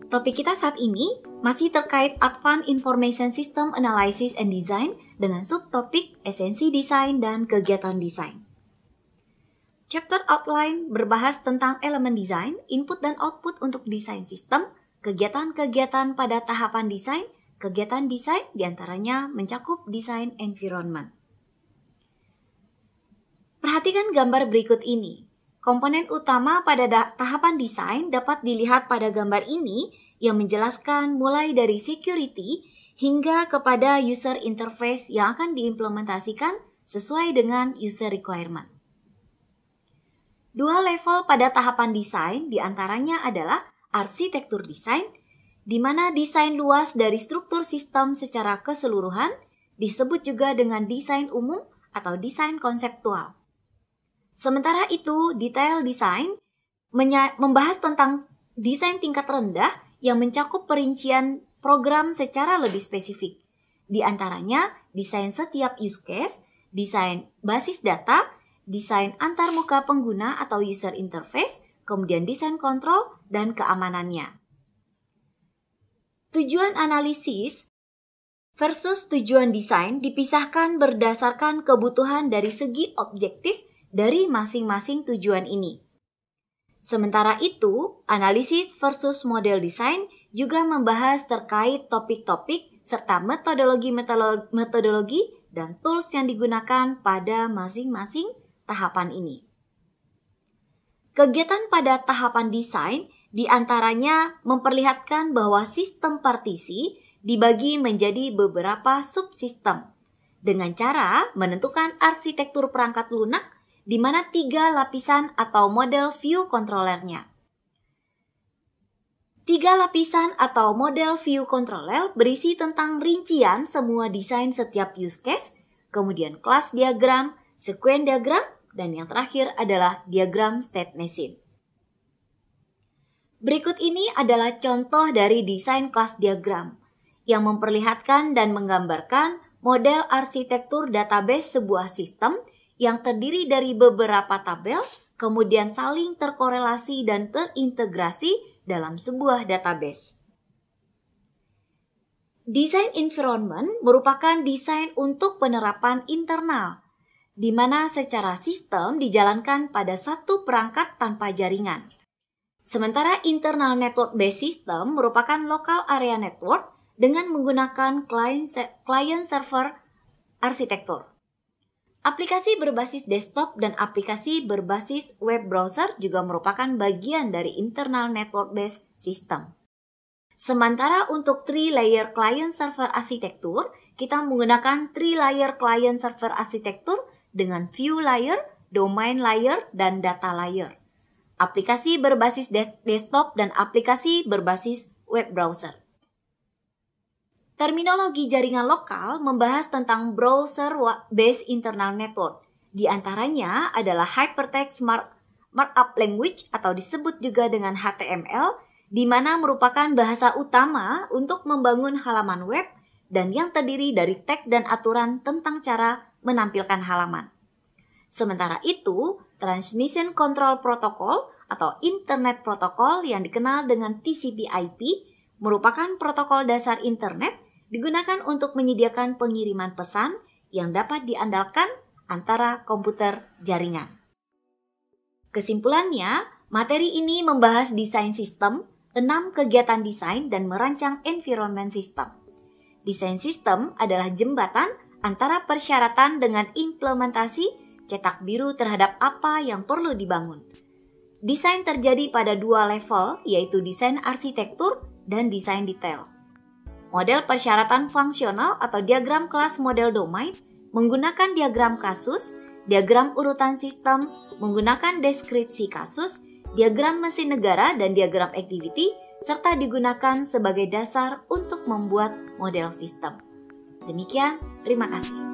Topik kita saat ini masih terkait Advanced Information System Analysis and Design dengan subtopik esensi desain dan kegiatan desain. Chapter outline berbahas tentang elemen desain, input dan output untuk desain sistem, kegiatan-kegiatan pada tahapan desain, kegiatan desain diantaranya mencakup desain environment. Perhatikan gambar berikut ini. Komponen utama pada tahapan desain dapat dilihat pada gambar ini yang menjelaskan mulai dari security hingga kepada user interface yang akan diimplementasikan sesuai dengan user requirement. Dua level pada tahapan desain diantaranya adalah arsitektur desain, di mana desain luas dari struktur sistem secara keseluruhan disebut juga dengan desain umum atau desain konseptual. Sementara itu, detail desain membahas tentang desain tingkat rendah yang mencakup perincian program secara lebih spesifik. Di antaranya, desain setiap use case, desain basis data, desain antarmuka pengguna atau user interface, kemudian desain kontrol dan keamanannya. Tujuan analisis versus tujuan desain dipisahkan berdasarkan kebutuhan dari segi objektif dari masing-masing tujuan ini. Sementara itu, analisis versus model desain juga membahas terkait topik-topik serta metodologi dan tools yang digunakan pada masing-masing tahapan ini. Kegiatan pada tahapan desain diantaranya memperlihatkan bahwa sistem partisi dibagi menjadi beberapa subsistem dengan cara menentukan arsitektur perangkat lunak di mana 3 lapisan atau model view controllernya. 3 lapisan atau model view controller berisi tentang rincian semua desain setiap use case, kemudian kelas diagram, sequence diagram, dan yang terakhir adalah diagram state machine. Berikut ini adalah contoh dari desain kelas diagram yang memperlihatkan dan menggambarkan model arsitektur database sebuah sistem yang terdiri dari beberapa tabel, kemudian saling terkorelasi dan terintegrasi dalam sebuah database. Desain environment merupakan desain untuk penerapan internal, di mana secara sistem dijalankan pada satu perangkat tanpa jaringan. Sementara internal network-based system merupakan local area network dengan menggunakan client-server arsitektur. Aplikasi berbasis desktop dan aplikasi berbasis web browser juga merupakan bagian dari internal network-based system. Sementara untuk 3-layer client-server arsitektur, kita menggunakan 3-layer client-server arsitektur dengan view layer, domain layer, dan data layer. Aplikasi berbasis desktop dan aplikasi berbasis web browser. Terminologi jaringan lokal membahas tentang browser-based internal network. Di antaranya adalah Hypertext Markup Language atau disebut juga dengan HTML, di mana merupakan bahasa utama untuk membangun halaman web dan yang terdiri dari tag dan aturan tentang cara menampilkan halaman. Sementara itu, Transmission Control Protocol atau Internet Protocol yang dikenal dengan TCP/IP merupakan protokol dasar internet digunakan untuk menyediakan pengiriman pesan yang dapat diandalkan antara komputer jaringan. Kesimpulannya, materi ini membahas desain sistem, 6 kegiatan desain, dan merancang environment system. Desain sistem adalah jembatan antara persyaratan dengan implementasi cetak biru terhadap apa yang perlu dibangun. Desain terjadi pada 2 level, yaitu desain arsitektur dan desain detail. Model persyaratan fungsional atau diagram kelas model domain menggunakan diagram kasus, diagram urutan sistem, menggunakan deskripsi kasus, diagram mesin negara, dan diagram activity, serta digunakan sebagai dasar untuk membuat model sistem. Demikian, terima kasih.